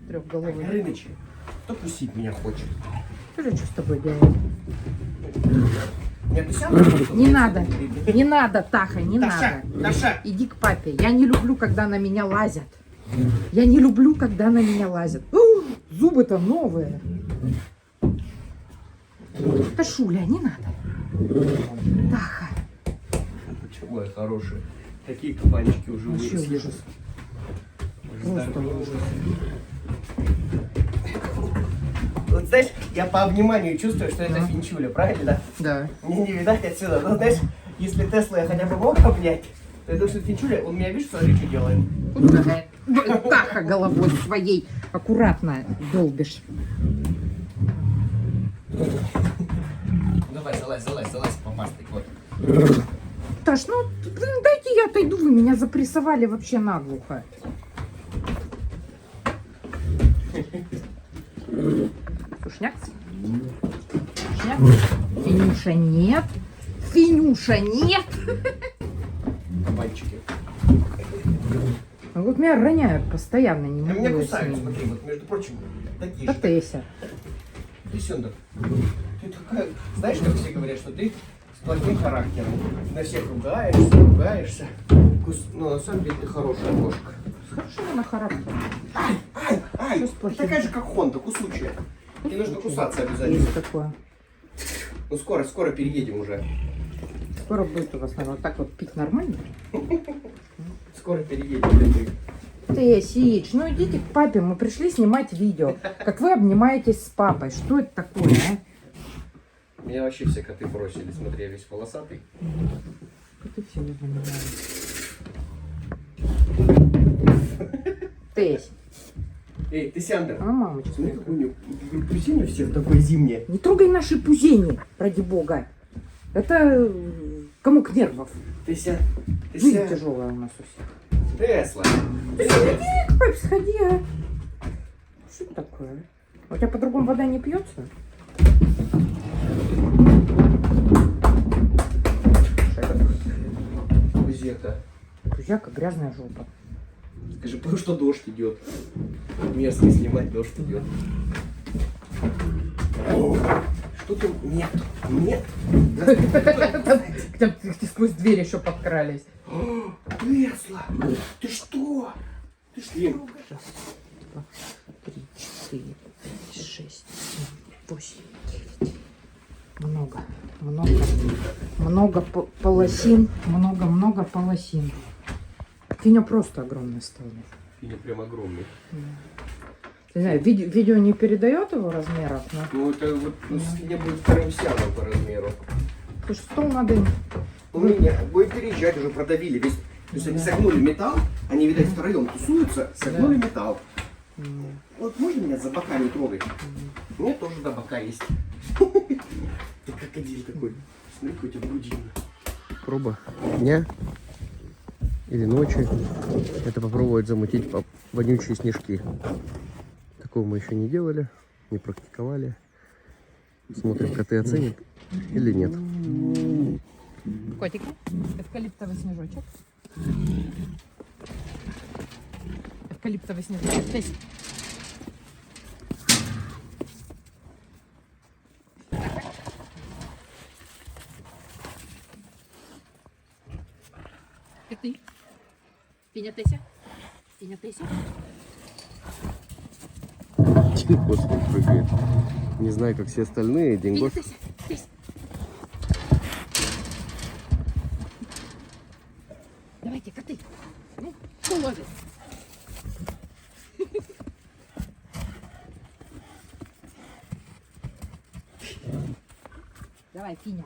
Трехголовый. Горыныч, кто пустить меня хочет? Скажи, что с тобой делать? Нет, ты сам? Не надо, не надо, Таха, не Таша, надо. Таша. Иди к папе. Я не люблю, когда на меня лазят. Я не люблю, когда на меня лазят. Зубы-то новые. Ташуля, не надо. Таха. Почему я хороший? Такие кабанчики уже Вообще выросли. ужас. Просто ужас. Вот знаешь, я по обниманию чувствую, что это финчуля, правильно? Да. Мне не видать отсюда. Но знаешь, если Тесла я хотя бы мог обнять, то я думаю, что финчуля, он меня, видишь, смотри, что делает. Таха головой своей аккуратно долбишь. Давай, залазь, помастый, вот. Таш, ну дайте я отойду, вы меня запрессовали вообще наглухо. Сушняк? Сушняк? Финюша нет. Финюша нет. Кабанчики. А вот меня роняют постоянно, не А могу меня я с кусают, ними. смотри, вот, между прочим, такие Да же. Теся. Ты Сёндер, ты такая, знаешь, как все говорят, что ты с плохим характером. На всех ругаешься. Но на самом деле ты хорошая кошка. Хорошо на характер. Ай, Что с ты плохим? такая же, как Хонда, кусучая. Тебе нужно кусаться обязательно. Есть такое. Ну скоро переедем уже. Скоро будет у вас, наверное, вот так вот пить нормально. Скоро переедем. Тесич, ну идите к папе, мы пришли снимать видео. Как вы обнимаетесь с папой. Что это такое, а? Меня вообще все коты бросили, смотри, я весь полосатый. Ты все не Тесь. Эй, ты Сяндер. А, мамочка. Смотри, какой у него пузень у всех такое зимнее. Не трогай наши пузени, ради бога. Это комок нервов. Жизнь Жизнь тяжелая у нас у всех. Тесла. Сходи к папе, сходи, а. Что это такое? У тебя по-другому вода не пьется? Кузека. Кузяка, грязная жопа. Скажи, потому что дождь идет. Мерзко снимать, дождь идет. Что ты? Нет. Ты сквозь дверь еще подкрались. Тесла. Ты что? Ты что? 3, 4, 5, 6, 7, 8, 9. Много полосин. Много полосин. Финя просто огромный стал. Финя прям огромный. Не знаю, видео не передает его размеров, но... Ну это вот Финя будет вторым сяном по размеру. Слушай, стол надо... У меня будет переезжать, уже продавили весь. То есть они согнули металл, они, видать, втроем тусуются, согнули металл. Вот можно меня за бока не трогать? У меня тоже до бока есть. Ты крокодил такой. Смотри, какой у тебя грудина. Проба дня или ночи. Это попробовать замутить вонючие снежки. Такого мы еще не делали, не практиковали. Смотрим, коты оценят или нет. Котики, эвкалиптовый снежочек. Эвкалиптовый снежочек. Здесь. Коты. Финя Теся. Финя Теся. Господи, прыгает. Не знаю, как все остальные. Дингос. Финя Теся. Теся. Давайте, коты. Ну, кто ловит? Давай, Финя.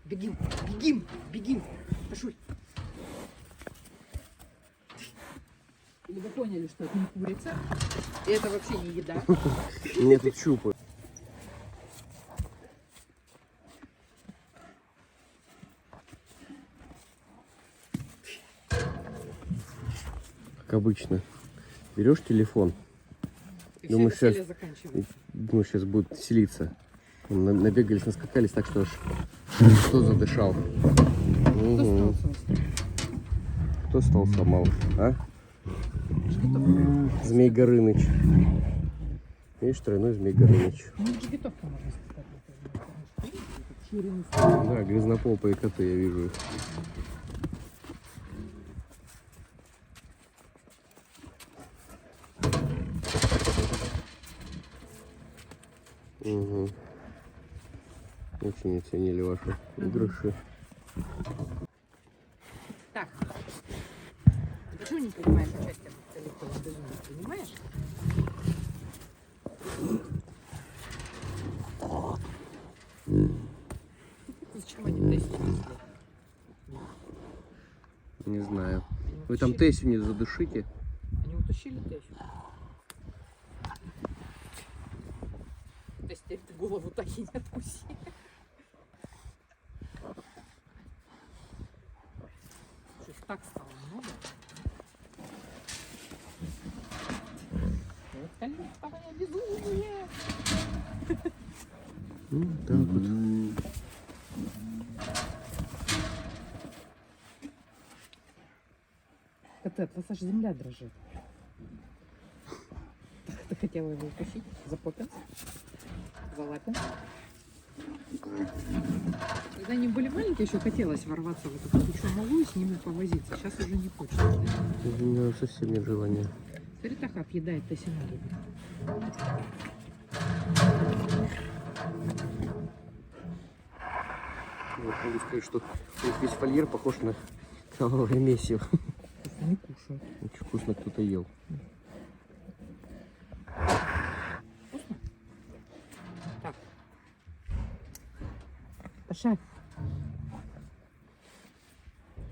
Бегим. Пошли. Или вы поняли, что это не курица? И это вообще не еда. Мне тут щупают. Как обычно. Берешь телефон. И Думаю, все сейчас- веселье заканчивается. Думаю, сейчас будут селиться. Набегались, наскакались, так что аж кто задышал. Кто Мгм. остался? Кто стал сломал, а? Змей Горыныч. Видишь, тройной Змей Горыныч. Ну, джигитовка можно сказать. Да, грязнопопые коты, я вижу их. Угу. Очень оценили ваши игрыши. Так. Ты почему не принимаешь участие в коллективном безумии? Понимаешь? Зачем они тестят? Не знаю. Вы там Тессю не задушите? Они утащили Тесю. То есть теперь ты голову так и не откуси. Что-то так стало много. Вот коллективное безумие. Так вот. Коты, от вас аж земля дрожит. Ты хотела его укусить? За попин? За лапин? Когда они были маленькие, еще хотелось ворваться в эту кучу малую, с ними повозиться. Сейчас уже не хочется. У меня совсем нет желания. Смотри, Таха объедает Тесинари. Вот могу сказать, что весь фольер похож на кровавое месиво. Не кушают. Очень вкусно кто-то ел. Вкусно? Так. Паша.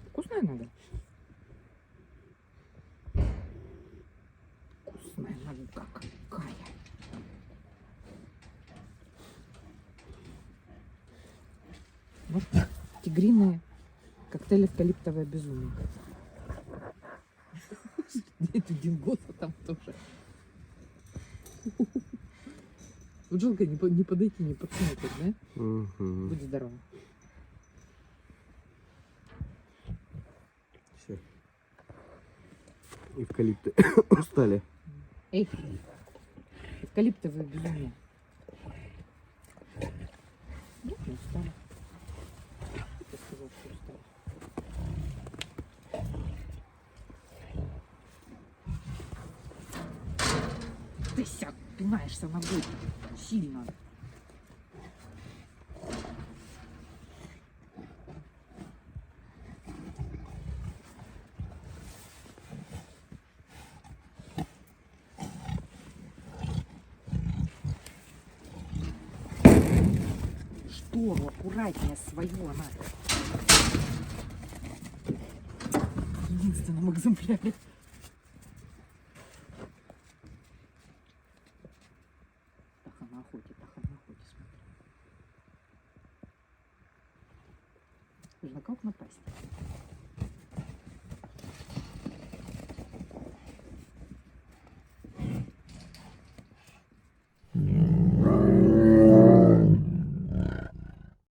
Вкусная надо? Вкусная нога какая. Может, тигриные коктейли эвкалиптовое безумие. Это дингоса там тоже. Вот жалко не подойти, не подсмотреть, да? Угу. Будь здорова. Все. Эвкалипты устали. Эй, эвкалиптовое безумие. Нет, не устала. Я сказал, что устала. Ты ся пинаешься ногой сильно. Что? Аккуратнее свое она. В единственном экземпляре. Таха на охоте, смотри. Нужно как напасть.